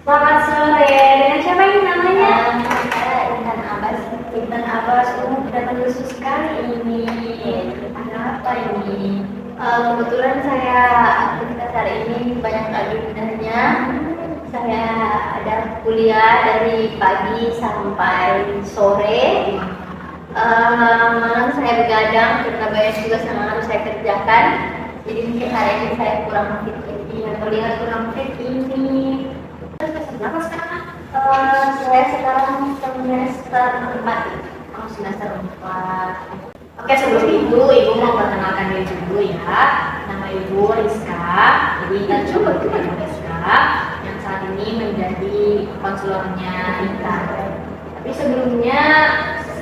Selamat sore, dengan siapa ini namanya? Saya Intan Abbas. Intan Abbas, datang khusus sekali ini. Ada apa ini? Kebetulan saya aktivitas hari ini banyak agendanya. Saya ada kuliah dari pagi sampai sore. Malam saya begadang karena banyak tugas yang harus saya kerjakan. Jadi mungkin hari ini saya kurang fit ini. Terlihat kurang fit ini. Berapa sekarang? Saya sekarang semester 4. Semester 4. Oke, sebelum ibu mau perkenalkan diri dulu ya. Nama ibu Rizka. Jadi kita coba ibu Rizka yang saat ini menjadi konselornya Intan. Tapi sebelumnya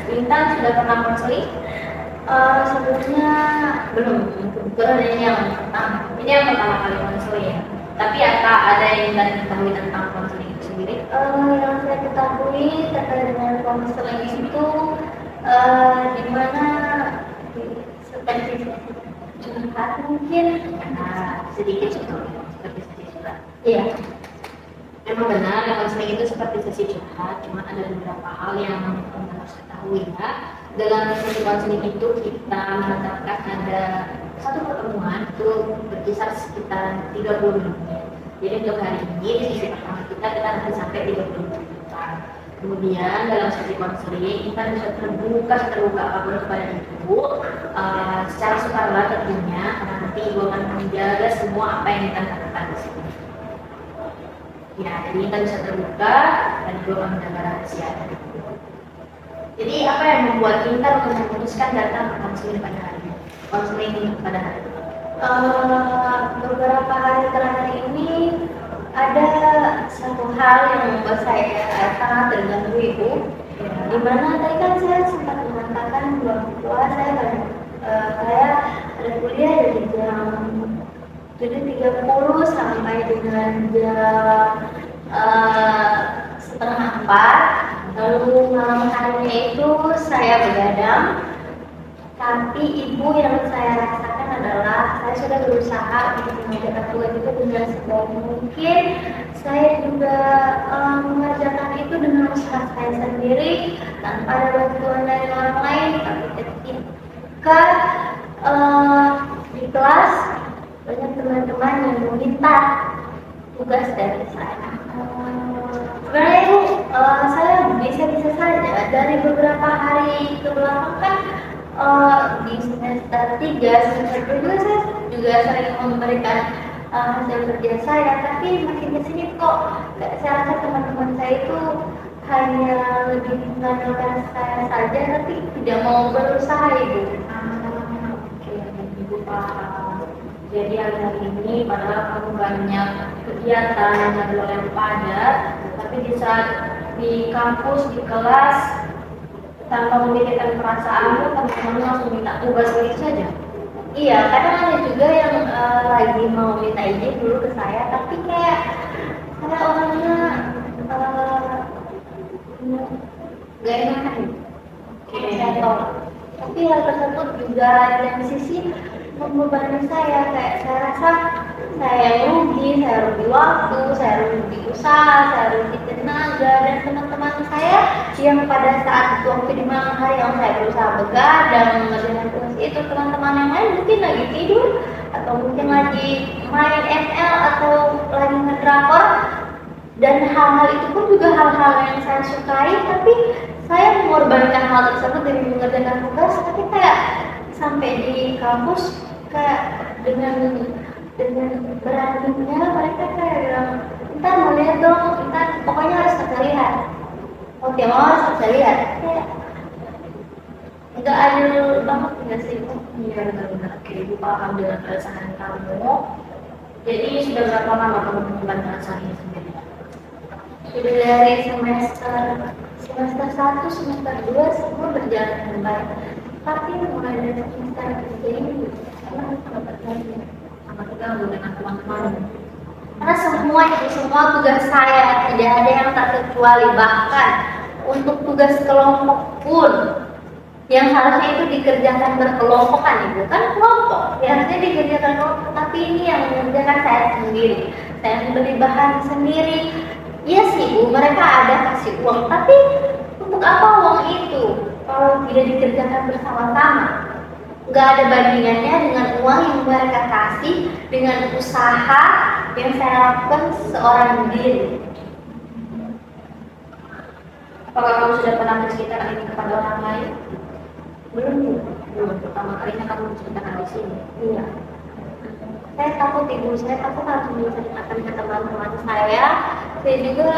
Intan sudah pernah konseling? Sebelumnya Belum. Kebetulan ini yang pertama. Ini yang pertama kali konseling ya. Tapi ada yang Intan ketahui tentang konseling itu sendiri? yang saya ketahui terkait dengan konseling itu di mana seperti curhat mungkin. Sedikit seperti sesi curhat. Iya. Memang benar, konseling itu seperti sesi curhat, cuma ada beberapa hal yang teman harus ketahui ya. Dalam sesi konseling itu kita menetapkan ada satu pertemuan itu berkisar sekitar 30 menit. Jadi untuk hari ini di sesi pertama kita nanti sampai 30 menit. Kemudian dalam sesi konseling kita bisa terbuka apapun kepada ibu secara sukarela tentunya, karena nanti ibu akan menjaga semua apa yang kita katakan di sini. Ya, jadi kita bisa terbuka dan ibu akan menjaga rahasia. Jadi apa yang membuat Intan untuk memutuskan datang ke konseling pada hari ini? Beberapa hari terakhir ini ada satu hal yang membuat saya sangat terganggu ibu. Di mana tadi kan saya sempat mengatakan bahwa saya ada kuliah dari jam 7.30 sampai dengan jam setengah 4. Lalu malam harinya itu saya begadang. Tapi ibu yang saya rasakan adalah saya sudah berusaha untuk mengerjakan tugas itu dengan sebaik mungkin. Saya juga mengerjakan itu dengan usaha saya sendiri tanpa ada bantuan dari orang lain. Tapi ketika di kelas banyak teman-teman yang meminta tugas dari saya. Sebenarnya ibu, saya bisa saja dari beberapa hari ke belakang kan. Di semester 3, semester 2 saya juga sering memberikan hasil kerja saya, tapi makin kesini kok saya rasa teman-teman saya itu hanya lebih mengandalkan saya saja, tapi tidak mau berusaha ibu. Oke, ibu paham. Jadi hari ini padahal kamu banyak kegiatan jadwal yang padat, tapi di saat di kampus, di kelas, tanpa memikirkan perasaanmu, teman-teman langsung minta tugas begitu saja. Iya, kadang ada juga yang lagi mau minta izin dulu ke saya, tapi kayak saya orangnya gak enakan. Saya tolak. Tapi hal tersebut juga dari sisi membebani saya, kayak saya rasa saya rugi waktu, saya rugi usaha, saya rugi tenaga, dan teman-teman saya yang pada saat waktu di malam hari yang saya berusaha begadang mengerjakan tugas itu, teman-teman yang lain mungkin lagi tidur atau mungkin lagi main ML atau lagi ngedrakor, dan hal-hal itu pun juga hal-hal yang saya sukai, tapi saya mengorbankan hal tersebut demi mengerjakan tugas. Tapi kayak sampai di kampus kayak dengan beraninya mereka kayak bilang, "Intan mau lihat dong, Intan pokoknya harus kita lihat." Oke, mau harus kita lihat. Kayak nggak adil banget nggak sih? Iya, benar-benar. Oke, ibu paham dengan perasaan kamu. Jadi sudah berapa lama kamu menyimpan perasaan ini sendiri? Sudah dari semester 1, semester 2 semua berjalan dengan baik. Tapi mulai dari semester 3 ini sangat terganggu. Sangat terganggu dengan teman-teman. Karena semua tugas saya tidak ada yang tak terkecuali, bahkan untuk tugas kelompok pun yang harusnya itu dikerjakan berkelompokan, ibu kan kelompok ya, harusnya dikerjakan kelompok, tapi ini yang mengerjakan saya sendiri. Saya membeli bahan sendiri, Iya sih Bu, mereka ada kasih uang, tapi untuk apa uang itu kalau tidak dikerjakan bersama-sama? Nggak ada bandingannya dengan uang yang mereka kasih dengan usaha yang saya lakukan seorang diri. Apakah kamu sudah pernah menceritakan ini kepada orang lain? Belum Bu. Belum. Pertama kalinya kamu menceritakan di sini. Iya. Saya takut Ibu, saya takut harus menceritakan ke teman-teman saya. Saya juga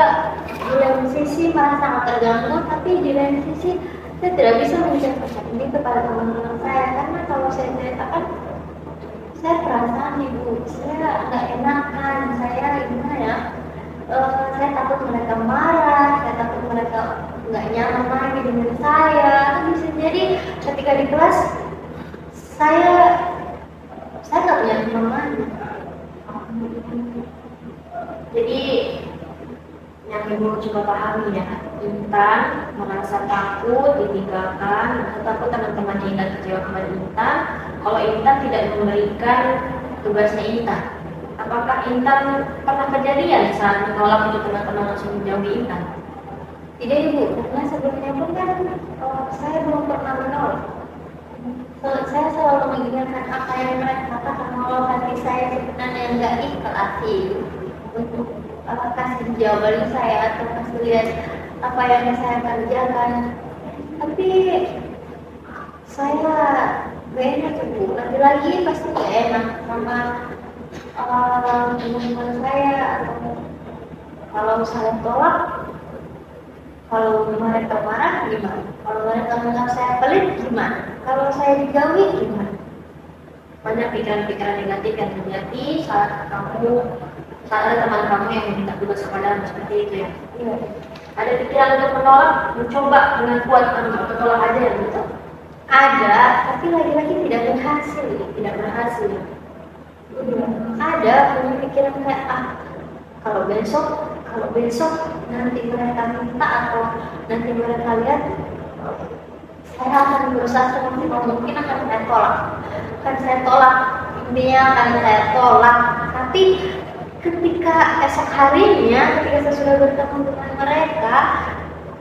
di lain sisi merasa sangat terganggu, tapi di lain sisi saya tidak bisa menceritakan ini kepada teman-teman saya karena kalau saya ceritakan saya perasaan Ibu, saya nggak enakan, saya gimana ya? Saya takut mereka marah, saya takut mereka nggak nyaman lagi dengan saya. Kan bisa jadi ketika di kelas saya nggak punya teman. Jadi yang ibu coba pahami ya, Intan merasa takut ditinggalkan atau takut teman-temannya Intan kecewa kepada Intan kalau Intan tidak memberikan tugasnya Intan. Apakah Intan pernah kejadian saat menolak untuk teman-teman langsung menjauhi Intan? Tidak Ibu, karena sebelumnya pun kan saya belum pernah menolak. Saya selalu mengingatkan apa yang mereka katakan kalau hati saya sebenarnya nggak ikhlas untuk kasih jawaban saya atau kasih lihat apa yang saya kerjakan. Tapi saya gak enak Ibu, lagi-lagi pasti gak enak sama teman-teman saya atau kalau saya tolak, kalau mereka marah gimana? Kalau mereka menganggap saya pelit gimana? Kalau saya dijauhi gimana? Banyak pikiran-pikiran negatif yang terjadi saat ada teman kamu yang meminta tugas kepadamu seperti itu ya. Iya. Ada pikiran untuk menolak, mencoba dengan kuat untuk tolak aja ya gitu. Ada, tapi lagi-lagi tidak berhasil. Tidak berhasil. Ada punya pikiran kayak kalau besok nanti mereka minta atau nanti mereka lihat, saya akan berusaha semaksimal mungkin akan saya tolak intinya akan saya tolak. Tapi ketika esok harinya ketika saya sudah bertemu dengan mereka,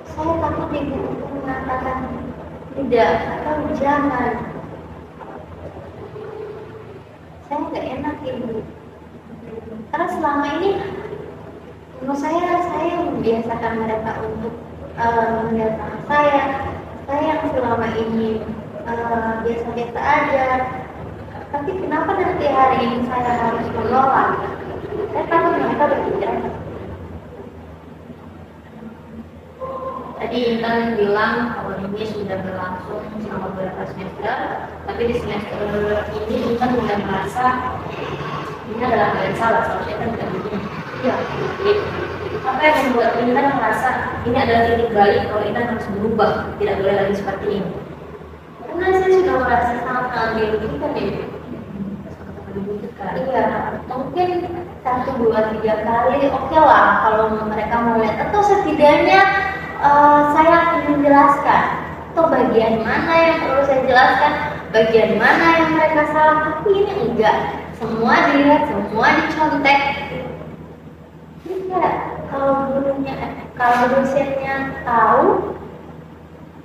saya takut Ibu untuk mengatakan tidak atau jangan. Saya nggak enak Ibu, karena selama ini menurut saya membiasakan mereka untuk melihat saya yang selama ini biasa-biasa aja. Tapi kenapa nanti hari ini saya harus menolak? Saya takut mereka berpikiran. Tadi Intan bilang kalau ini sudah berlangsung selama beberapa semester, tapi di semester ini Intan sudah merasa ini adalah hal yang salah, seharusnya Intan tidak begini. Ya, Apa yang membuat Intan merasa ini adalah titik balik kalau Intan harus berubah, tidak boleh lagi seperti ini? karena saya sudah merasa sangat dirugikan ya. Iya, mungkin 1, 2, 3 kali oke lah kalau mereka mau lihat, atau setidaknya saya akan menjelaskan atau bagian mana yang perlu saya jelaskan, bagian mana yang mereka salah. Tapi ini enggak, semua dilihat, semua dicontek. Tidak, kalau dosennya tahu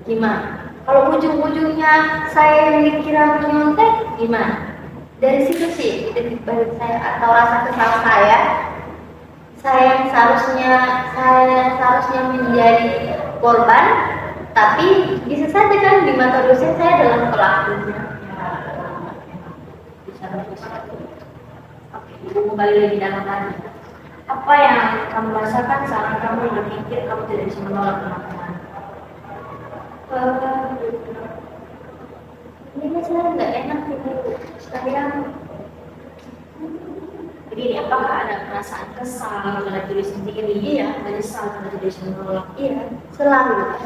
gimana? Kalau ujung-ujungnya saya yang dikira menyontek gimana? Dari situ sih titik balik saya atau rasa kesal saya yang seharusnya menjadi korban, tapi bisa saja kan di mata dosen saya adalah pelakunya. Oke, Ibu kembali lebih dalam lagi. Apa yang kamu rasakan saat kamu berpikir kamu tidak bisa menolak teman-teman? Ini saya nggak enak Ibu. Saya Jadi apakah ada perasaan kesal pada diri sendiri ya, menyesal pada diri sendiri? iya, selalu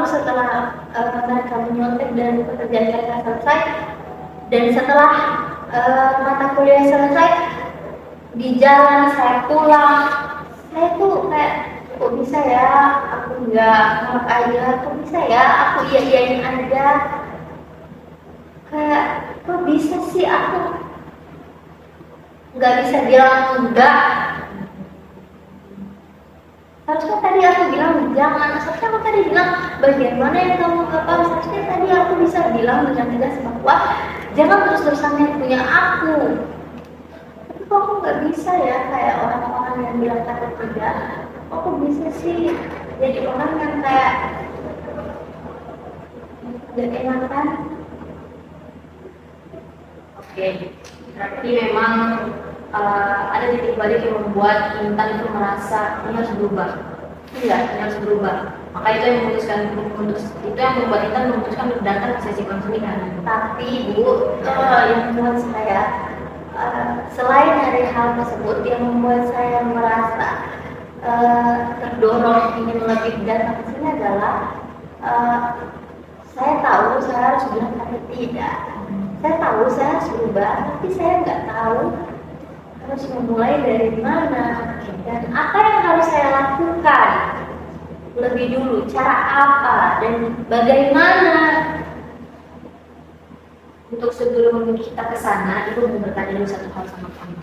setelah mereka menyontek dan pekerjaan mereka selesai, dan setelah mata kuliah selesai, di jalan saya pulang, saya tuh kayak kok bisa ya aku nggak nolak aja, kok bisa ya aku iyain aja, kayak kok bisa sih aku nggak bisa bilang enggak. Harusnya tadi aku bilang jangan, harusnya aku tadi bilang bagian mana yang kamu apa, harusnya tadi aku bisa bilang dengan tegas bahwa jangan terus-terusan punya aku. Tapi kok aku nggak bisa ya kayak orang-orang yang bilang kata tidak, kok aku bisa sih jadi orang yang kayak gak enakan. Oke, berarti memang ada titik balik yang membuat Intan itu merasa ini harus berubah. Iya, ini harus berubah. Maka itu yang memutuskan itu yang membuat Intan memutuskan untuk datang ke sesi konseling kan. Tapi Bu, yang membuat saya selain dari hal tersebut yang membuat saya merasa terdorong ingin lebih datang ke sini adalah saya tahu saya harus bilang kata tidak. Saya tahu saya harus berubah, tapi saya nggak tahu harus memulai dari mana dan apa yang harus saya lakukan lebih dulu, cara apa dan bagaimana. Untuk sebelum kita ke sana, Ibu mau bertanya dulu satu hal sama kamu.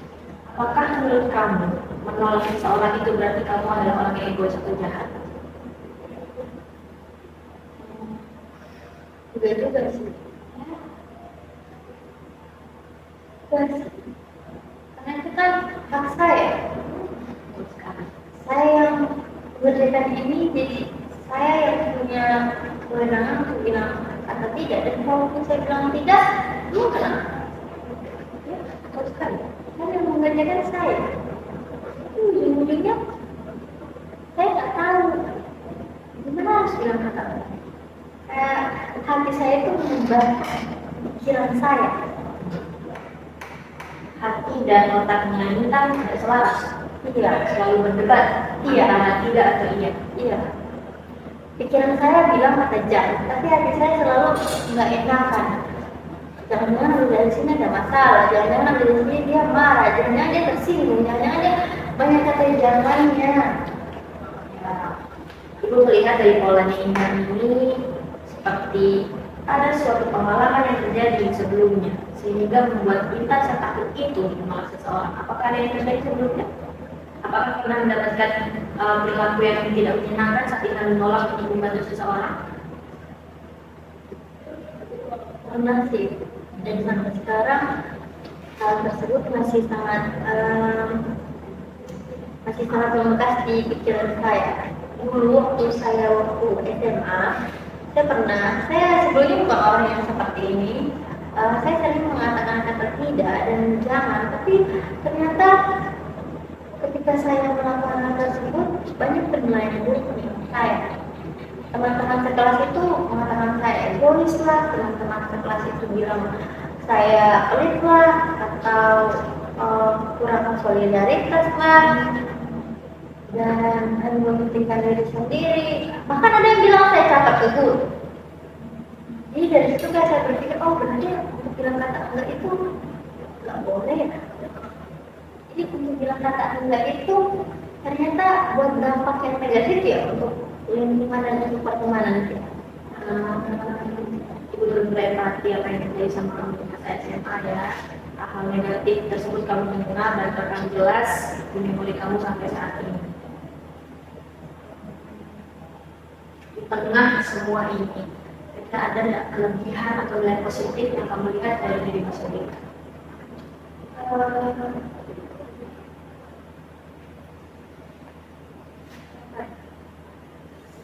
Apakah menurut kamu menolak seseorang itu berarti kamu adalah orang yang egois atau jahat? Juga juga sih. Karena itu kan hak saya. Saya yang mengerjakan ini, jadi saya yang punya kewenangan untuk bilang kata tidak. Dan kalaupun saya bilang tidak, lu kenapa? Ya, betul sekali. Kan yang mengerjakan saya. Tapi ujung-ujungnya saya nggak tahu gimana harus bilang kata. Hati saya itu mengubah pikiran saya. Hati dan otaknya ini kan tidak selaras. Iya, Selalu berdebat. Iya. Antara tidak atau iya. iya. Pikiran saya bilang kata jangan, tapi hati saya selalu nggak enakan. Jangan-jangan dari sini ada masalah, jangan-jangan dari sini dia marah, jangan-jangan dia tersinggung, jangan-jangan dia banyak kata jangannya. Ya. Ibu melihat dari polanya Intan ini seperti ada suatu pengalaman yang terjadi sebelumnya sehingga membuat Intan setakut itu menolak seseorang. Apakah ada yang terjadi sebelumnya? Apakah pernah mendapatkan perilaku yang tidak menyenangkan saat Intan menolak untuk membantu seseorang? Pernah sih, dan sampai sekarang hal tersebut masih sangat membekas di pikiran saya. Dulu waktu SMA, saya sebelumnya bukan orang yang seperti ini. Saya sering mengatakan kata tidak dan jangan, tapi ternyata ketika saya melakukan hal tersebut banyak penilaian buruk untuk saya. Teman-teman sekelas itu mengatakan saya egois lah, teman-teman sekelas itu bilang saya pelit lah, atau kurang solidaritas lah, dan hanya mementingkan diri sendiri. Bahkan ada yang bilang saya catat ke guru. Jadi dari situ kan saya berpikir, oh berarti untuk bilang kata enggak itu nggak boleh ya. Jadi untuk bilang kata enggak itu ternyata buat dampak yang negatif ya untuk lingkungan dan untuk pertemanan kita. Ibu berempati apa yang terjadi sama kamu di masa SMA ya. Hal negatif tersebut kamu mendengar dan akan jelas di memori kamu sampai saat ini. Di tengah semua ini, kita ada nggak kelebihan atau nilai positif yang kamu lihat dari dirimu sendiri?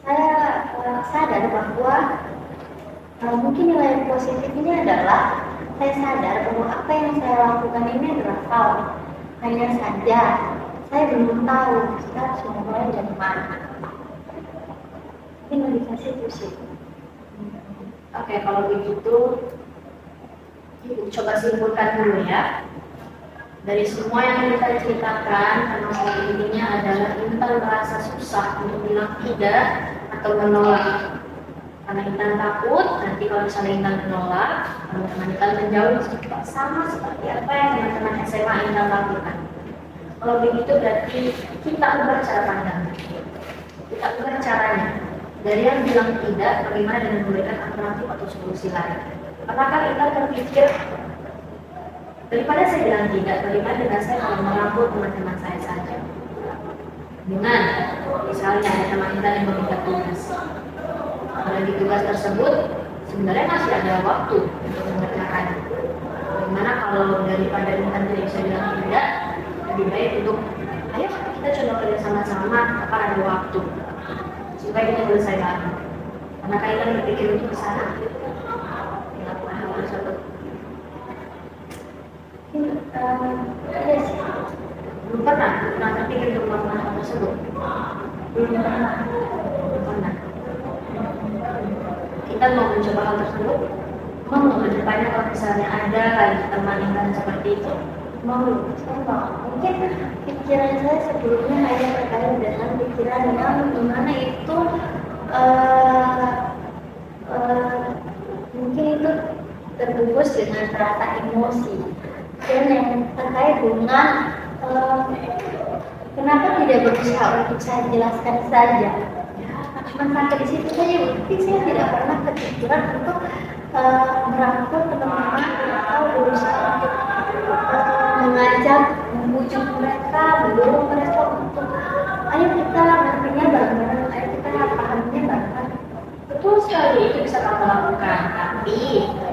Saya sadar bahwa mungkin nilai positifnya adalah saya sadar bahwa apa yang saya lakukan ini adalah salah. Hanya saja saya belum tahu kita harus memulai dari mana. Ini meditasi itu sih. Oke, kalau begitu Ibu coba simpulkan dulu ya. Dari semua yang kita ceritakan, termasuk intinya adalah Intan merasa susah untuk bilang tidak atau menolak. Karena Intan takut, nanti kalau misalnya Intan menolak, teman-teman Intan menjauh sama seperti apa yang teman-teman SMA Intan lakukan. Kalau begitu berarti kita ubah cara pandang. Kita ubah caranya. Dari yang bilang tidak, bagaimana dengan memberikan alternatif atau solusi lain. Apakah Intan berpikir daripada saya bilang tidak, bagaimana dengan saya kalau merangkul teman-teman saya saja? dengan misalnya ada teman kita yang meminta tugas. Kalau di tugas tersebut sebenarnya masih ada waktu untuk mengerjakan. Bagaimana kalau daripada kita tidak bisa bilang tidak, lebih baik untuk ayo kita coba kerja sama-sama, akan ada waktu supaya kita selesai bareng. Karena kalian berpikir untuk ke sana, melakukan hal tersebut. Ada sih. Belum pernah terpikir untuk melakukan hal tersebut. Belum pernah. Belum pernah. Kita mau mencoba hal tersebut. Mau ke depannya kalau misalnya ada lagi teman yang seperti itu. Mau, saya mau. Mungkin pikiran saya sebelumnya hanya terkait dengan pikiran yang dimana itu mungkin itu terbungkus dengan rasa emosi dan yang terkait dengan kenapa tidak berusaha untuk saya jelaskan saja, cuma sampai di situ saja. Tapi saya tidak pernah kepikiran untuk merangkul teman-teman atau berusaha untuk mengajak, membujuk mereka, mendorong mereka untuk ayo kita nantinya bareng-bareng, ayo kita pahamnya bareng. Betul sekali, itu bisa kamu lakukan. Tapi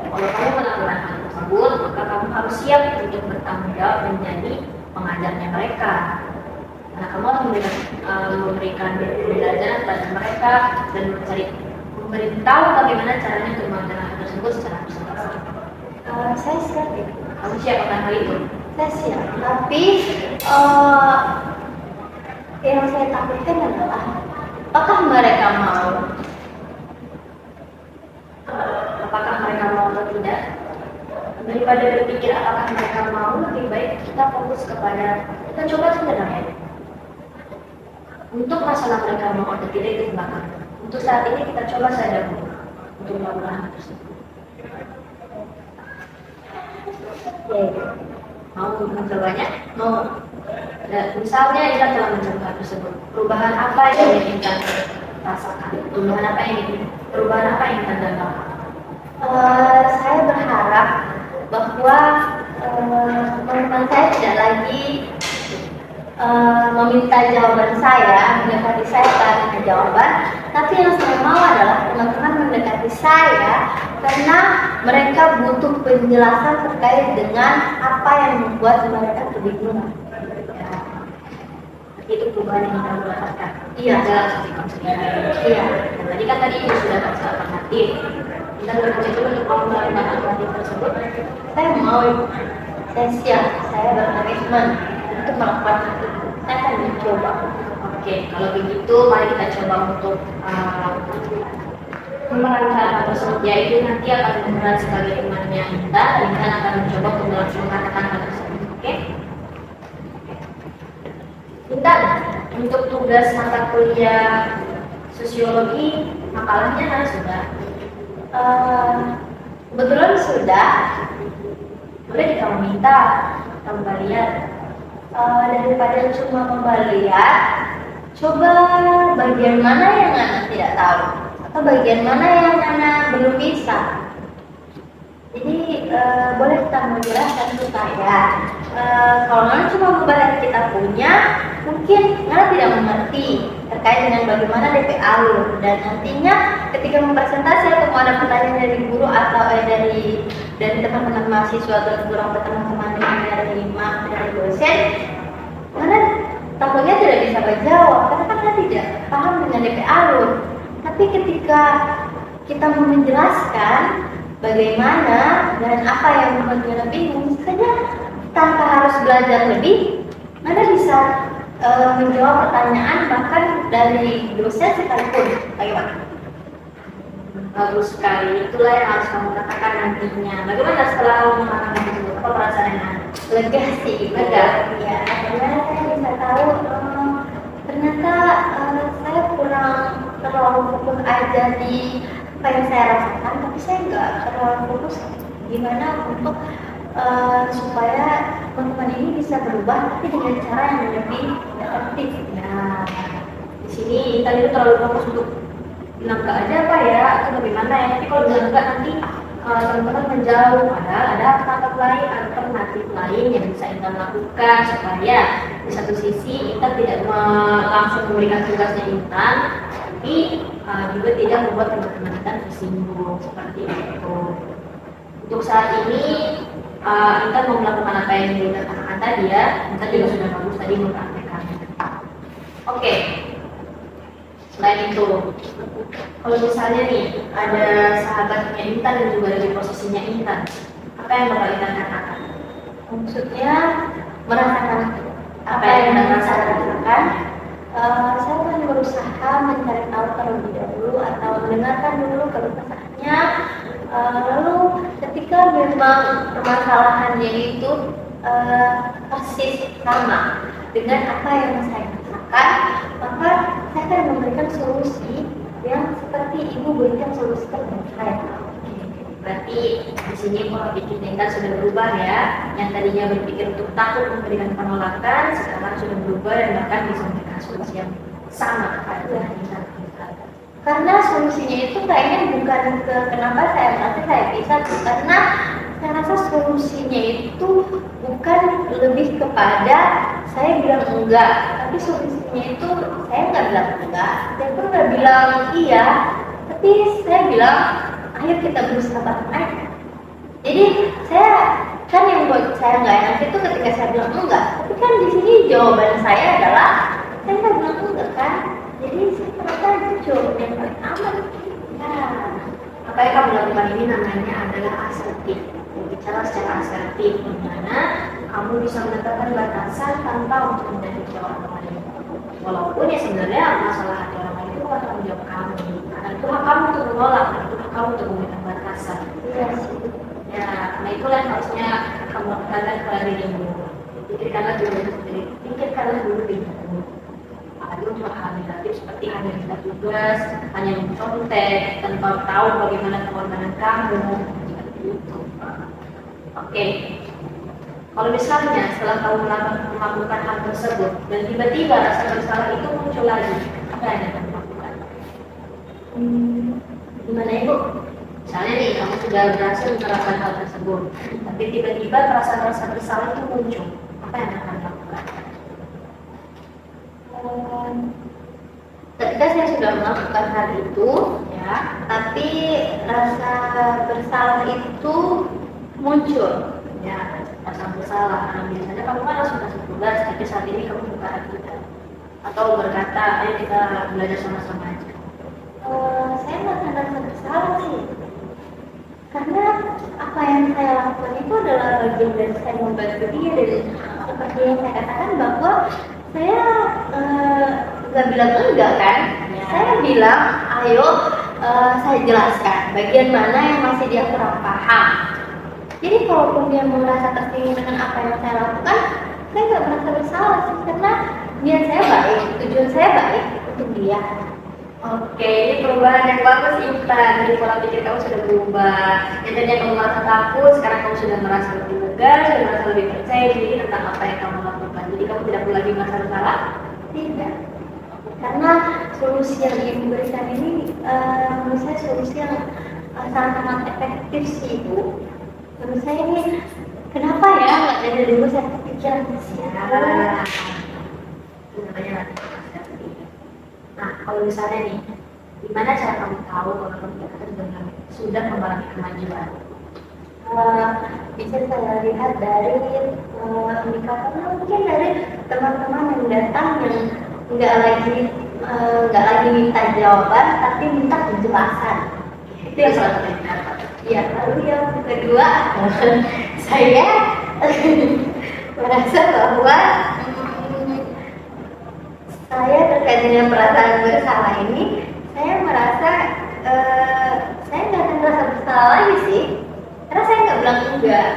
kalau kamu melakukan hal tersebut, maka kamu harus siap untuk bertanggung jawab menjadi pengajarnya mereka. Nah, kamu harus memberikan pembelajaran kepada mereka dan memberitahu bagaimana caranya untuk mengajarkan hal tersebut secara personal. Saya siap ya. Kamu siap akan hal itu? Saya siap. Tapi yang saya takutkan adalah apakah mereka mau? Apakah mereka mau atau tidak? Daripada berpikir apakah mereka mau, lebih baik kita fokus kepada kita coba sebenarnya. Untuk masalah mereka mau atau tidak itu belakang. Untuk saat ini kita coba saja dulu untuk melakukan hal tersebut. Mau mencobanya? Mau. Dan misalnya kita telah mencoba hal tersebut, perubahan apa yang ingin kita rasakan? Perubahan apa yang kita dapatkan? Saya berharap bahwa teman-teman saya tidak lagi meminta jawaban saya, mendekati saya karena jawaban, tapi yang saya mau adalah teman-teman mendekati saya karena mereka butuh penjelasan terkait dengan apa yang membuat mereka kebingungan. Itu perubahan yang kita dapatkan. Iya. Dalam sisi konseling. Iya. Dan tadi kan tadi ibu sudah kasih alternatif. Kita bekerja dulu untuk melakukan alternatif tersebut. Saya mau, saya siap, saya berkomitmen untuk melakukan itu. Saya akan mencoba. Oke, kalau begitu mari kita coba untuk memerankan hal tersebut, yaitu nanti akan berperan sebagai temannya Intan dan Intan akan mencoba untuk melaksanakan hal tersebut. Oke? Intan, untuk tugas mata kuliah sosiologi makalahnya sudah. Kebetulan sudah. Boleh kita meminta kembalian. Daripada cuma kembalian, coba bagian mana yang anak tidak tahu atau bagian mana yang anak belum bisa. Jadi boleh kita menjelaskan ke saya. Kalau anak cuma membahas yang kita punya, mungkin anak tidak mengerti terkait dengan bagaimana DP alur, dan nantinya ketika mempresentasi atau ada pertanyaan dari guru atau dari teman-teman mahasiswa atau teman-teman dari dosen, karena takutnya tidak bisa menjawab karena kan tidak paham dengan DP alur. Tapi ketika kita mau menjelaskan bagaimana dan apa yang membuat dia bingung saja tanpa harus belajar lebih, Anda bisa menjawab pertanyaan bahkan dari dosen sekalipun. Bagaimana? Bagus sekali, itulah yang harus kamu katakan nantinya. Bagaimana setelah kamu mengatakan itu? Apa perasaannya? Lega sih, Lega. Ya, karena saya bisa tahu ternyata saya kurang terlalu fokus aja di apa yang saya rasakan, tapi saya nggak terlalu fokus gimana untuk supaya teman-teman ini bisa berubah tapi dengan cara yang lebih efektif. Nah, di sini tadi itu terlalu fokus untuk bilang enggak aja apa ya, atau bagaimana ya. Tapi kalau bilang enggak nanti teman-teman menjauh, padahal ada alternatif lain yang bisa Intan lakukan supaya di satu sisi Intan tidak langsung memberikan tugasnya Intan, tapi juga tidak membuat teman-teman Intan tersinggung seperti itu. Untuk saat ini Intan mau melakukan apa yang dikatakan tadi ya, Intan juga sudah bagus tadi mempraktekannya. Oke. Selain itu, kalau misalnya nih ada sahabatnya Intan dan juga dari posisinya Intan, apa yang bakal Intan katakan? Maksudnya merasakan apa yang Intan rasakan. Saya akan berusaha mencari tahu terlebih dahulu atau mendengarkan dulu keluh kesahnya. Lalu ketika memang permasalahannya itu persis sama dengan apa yang saya rasakan, maka saya akan memberikan solusi yang seperti ibu berikan solusi terbaik saya. Berarti di sini pola pikir Intan sudah berubah ya. Yang tadinya berpikir untuk takut memberikan penolakan, sekarang sudah berubah dan bahkan bisa memberikan solusi yang sama kepada Intan. Karena solusinya itu kayaknya bukan ke kenapa saya bisa, karena saya rasa solusinya itu bukan lebih kepada saya bilang enggak, tapi solusinya itu saya nggak bilang enggak, saya pun nggak bilang iya, tapi saya bilang ayo kita berusaha aja. Jadi saya kan yang buat saya nggak enak itu ketika saya bilang enggak, tapi kan di sini jawaban saya adalah saya nggak bilang enggak kan. Jadi saya merasa itu jawaban yang paling aman. Nah, apa yang kamu lakukan ini namanya adalah asertif. Berbicara secara asertif, di mana kamu bisa menetapkan batasan tanpa untuk menyakiti orang lain. Walaupun ya sebenarnya masalah hati orang lain itu bukan tanggung jawab kamu. Karena itu hak kamu untuk menolak, itu hak kamu untuk memberikan batasan. Iya sih. Ya, nah itulah yang harusnya kamu lakukan kepada dirimu. Pikirkanlah dulu sendiri, pikirkanlah dulu dirimu. Apalagi untuk hal negatif seperti hanya minta tugas, hanya mencontek, tanpa tahu bagaimana pengorbanan kamu, seperti itu. Oke. Kalau misalnya setelah kamu melakukan hal tersebut dan tiba-tiba rasa bersalah itu muncul lagi, apa yang akan dilakukan? Gimana Ibu? Misalnya nih, kamu sudah berhasil menerapkan hal tersebut, tapi tiba-tiba rasa bersalah itu muncul, apa yang akan dilakukan? Ketika saya sudah melakukan hal itu, ya, tapi rasa bersalah itu muncul, Ya, rasa bersalah. Karena biasanya kamu kan langsung kasih tugas, tapi saat ini kamu buka hati atau berkata, ayo kita belajar sama-sama aja. Saya nggak akan rasa bersalah sih, karena apa yang saya lakukan itu adalah bagian dari saya membantu dia, dan seperti yang saya katakan bahwa saya nggak bilang enggak kan, saya bilang ayo saya jelaskan bagian mana yang masih dia kurang paham. Jadi kalaupun dia merasa tersinggung dengan apa yang saya lakukan, saya nggak merasa bersalah sih, karena niat saya baik, tujuan saya baik untuk dia. Oke, ini perubahan yang bagus Intan. Jadi pola pikir kamu sudah berubah. Yang tadinya kamu merasa takut, sekarang kamu sudah merasa lebih lega, sudah merasa lebih percaya diri tentang apa yang kamu lakukan. Jadi kamu tidak perlu lagi merasa bersalah. Tidak, karena solusi yang diberikan ini menurut saya solusi yang sangat-sangat efektif sih Bu. Menurut saya ini kenapa ya nggak dari dulu saya kepikiran sih ya. Itu namanya nah, kalau misalnya nih, gimana cara kamu tahu kalau kamu sudah mengalami kemajuan? Bisa saya lihat dari indikatornya, mungkin dari teman-teman yang datang yang nggak lagi minta jawaban tapi minta penjelasan. Itu yang salah satu indikator. Ya, lalu yang kedua saya merasa bahwa saya terkait dengan perasaan bersalah ini, saya merasa saya nggak akan merasa bersalah lagi sih, karena saya nggak bilang enggak.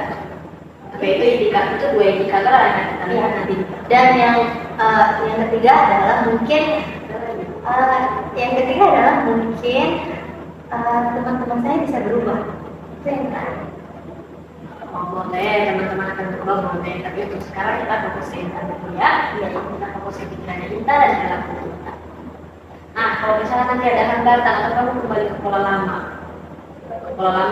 Oke, itu indikator, itu dua indikator yang kita lihat nanti. Dan yang ketiga adalah mungkin teman-teman saya bisa berubah. Itu yang terakhir. Oh, boleh, teman-teman akan berubah, boleh. Tapi untuk sekarang kita fokus ke Intan dulu ya. Iya, kita fokus ke pikirannya Intan dan dalam kita. Nah, kalau misalnya nanti ada hambatan atau kamu kembali ke pola lama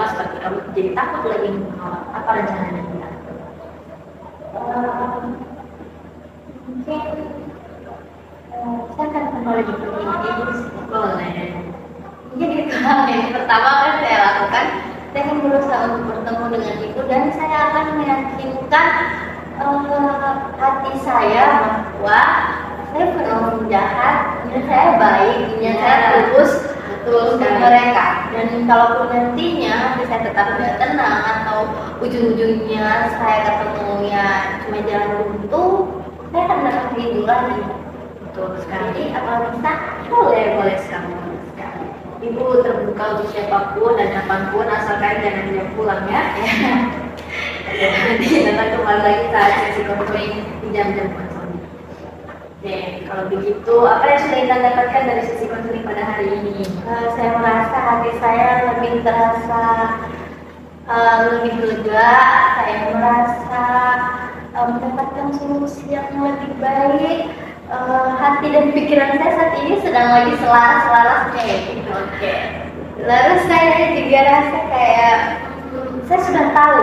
seperti kamu jadi takut lagi menolak, apa rencananya kita? Mungkin saya akan kembali di ini Boleh. mungkin itu hal yang pertama kan saya lakukan. Saya akan berusaha untuk bertemu dengan ibu dan saya akan meyakinkan hati saya bahwa saya bukan orang jahat, niat saya baik, niat saya tulus untuk mereka. Dan kalaupun nantinya hati saya tetap tidak tenang atau ujung-ujungnya saya ketemu ya cuma jalan buntu, saya akan datang ke ibu lagi. Betul sekali. Jadi apa bisa? Boleh sekali. Ibu terbuka untuk siapapun dan kapanpun asalkan jangan dia pulang ya. Jadi datang kembali lagi saat sesi konseling di jam-jam konseling. Oke, kalau begitu apa yang sudah kita dapatkan dari sesi konseling pada hari ini? Saya merasa hati saya lebih terasa lebih lega. Saya merasa mendapatkan solusi yang lebih baik. Hati dan pikiran saya saat ini sedang lagi selaras-selarasnya ya gitu. Oke. Lalu saya juga rasa kayak saya sudah tahu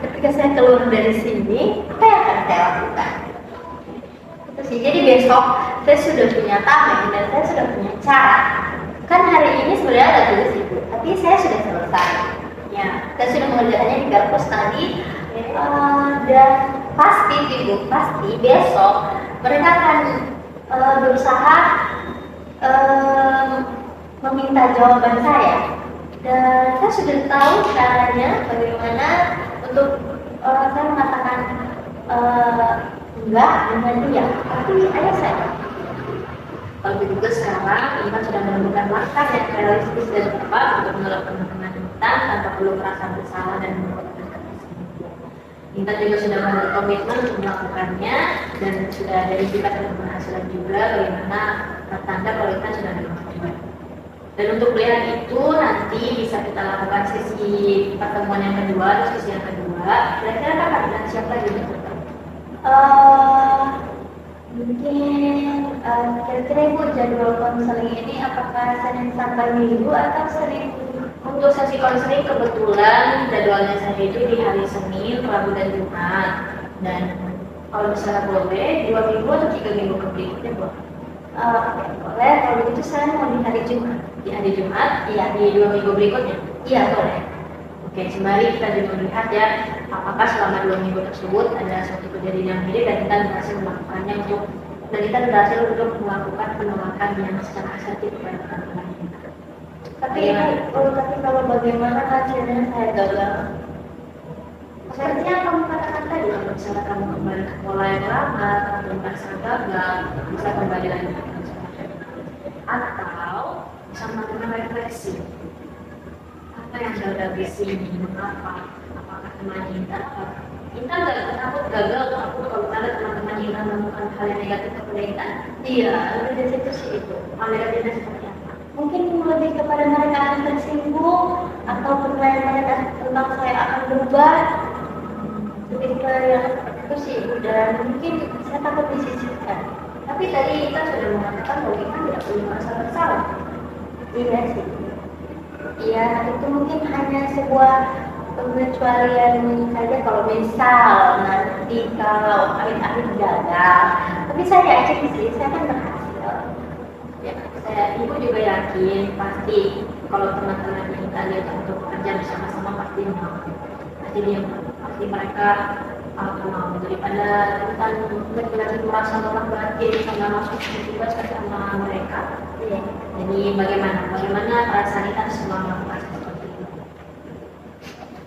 ketika saya keluar dari sini apa yang akan saya lakukan. Itu sih. Jadi besok saya sudah punya tameng dan saya sudah punya cara. Kan hari ini sebenarnya ada tugas ibu, tapi saya sudah selesai. Ya, saya sudah mengerjakannya di perpus tadi. Dan pasti ibu, pasti besok mereka akan berusaha meminta jawaban saya. Dan saya sudah tahu caranya bagaimana untuk saya mengatakan enggak dengan dia, tapi ayah saya. Kalau begitu sekarang Intan sudah menemukan langkah yang realistis dan tepat untuk menolak teman-teman Intan tanpa perlu merasa bersalah dan mendapatkan ketersinggungan. Intan juga sudah membuat komitmen untuk melakukannya dan sudah dari kita sudah berhasilan juga bagaimana tanda kalau Intan sudah melakukan. Dan untuk pilihan itu nanti bisa kita lakukan sesi pertemuan yang kedua, terus sesi yang kedua. Kira-kira kakak dan siapa lagi yang bertemu? Mungkin kira-kira ibu jadwal konseling ini apakah Senin sampai Minggu atau Senin? Untuk sesi konseling kebetulan jadwalnya saya itu di hari Senin, Rabu dan Jumat. Dan kalau misalnya boleh 2 minggu atau 3 minggu berikutnya boleh. Boleh, kalau begitu saya mau di hari Jumat. Di hari Jumat, iya di 2 minggu berikutnya. Iya boleh. Oke, sembari kita juga melihat ya, apakah selama 2 minggu tersebut ada suatu kejadian yang mirip dan kita berhasil melakukannya melakukan penolakan yang secara asertif kepada teman-teman kita. Tapi kalau bagaimana hasilnya saya gagal? Sepertinya kamu katakan tadi, kalau misalnya kamu kembali ke pola yang lama, kamu merasa gagal, bisa kembali lagi ke atau bisa melakukan refleksi. Apa yang gagal di sini? Mengapa? Apakah teman Intan? Intan gak takut gagal atau takut kalau ada teman-teman Intan melakukan hal yang negatif kepada Intan? Iya, lebih dari situ sih itu. Hal negatifnya seperti apa? Mungkin lebih kepada mereka akan tersinggung atau penilaian mereka tentang saya akan berubah. Lebih ke yang seperti itu sih, dan mungkin saya takut disisihkan. Tapi tadi Intan sudah mengatakan bahwa Intan tidak perlu merasa bersalah. Iya sih. Iya, itu mungkin hanya sebuah pengecualian saja kalau misal nanti kalau amit-amit gagal. Tapi saya yakin sih, saya akan berhasil. Ya, ibu juga yakin pasti kalau teman-teman kita lihat untuk bekerja bersama-sama pasti mau. Pasti mereka akan mau daripada Intan lagi merasa lelah batin karena masuk tiba-tiba sama mereka. Iya. Jadi bagaimana perasaan Intan selama melakukan seperti itu?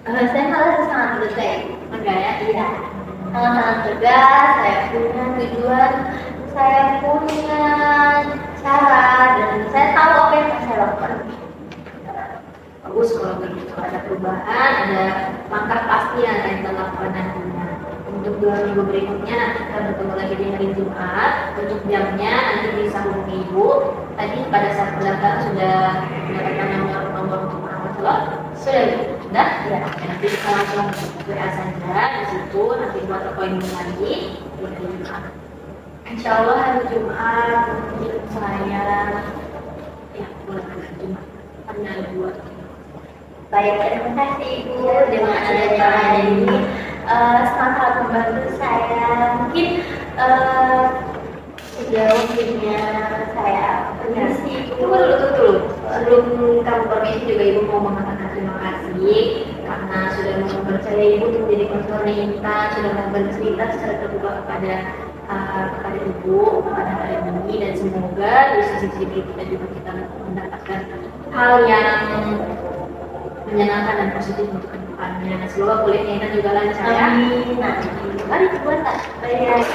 Saya malah sangat lega ya. Enggak ya? Iya. Sangat tegas, saya punya tujuan, saya punya cara, dan saya tahu apa yang saya lakukan. Bagus kalau begitu, ada perubahan, ada langkah pasti yang akan kita lakukan nantinya. Untuk 2 minggu berikutnya nanti kita bertemu lagi di hari Jumat. Untuk jamnya nanti bisa hubungi ibu. Tadi pada saat pendaftaran sudah mendapatkan nomor untuk merawat slot. Sudah? Ya. Nanti kita langsung WA saja di situ. Nanti buat appointment lagi di hari Jumat. Insya Allah hari Jumat mungkin saya ya boleh hari Jumat. Hanya 2 atau 3. Baik, terima kasih Ibu dengan adanya cara ini sangat membantu saya. Mungkin sudah waktunya saya permisi. Tunggu dulu. Sebelum kamu permisi juga Ibu mau mengatakan terima kasih karena sudah mempercayai Ibu untuk menjadi konselor wanita, sudah bercerita secara terbuka kepada Ibu pada hari ini, dan semoga di sisi kita juga kita mendapatkan hal yang menyenangkan dan positif untuk kedepannya. Semoga kuliahnya kita juga lancar ya. Amin. Mari buat tak? Baik.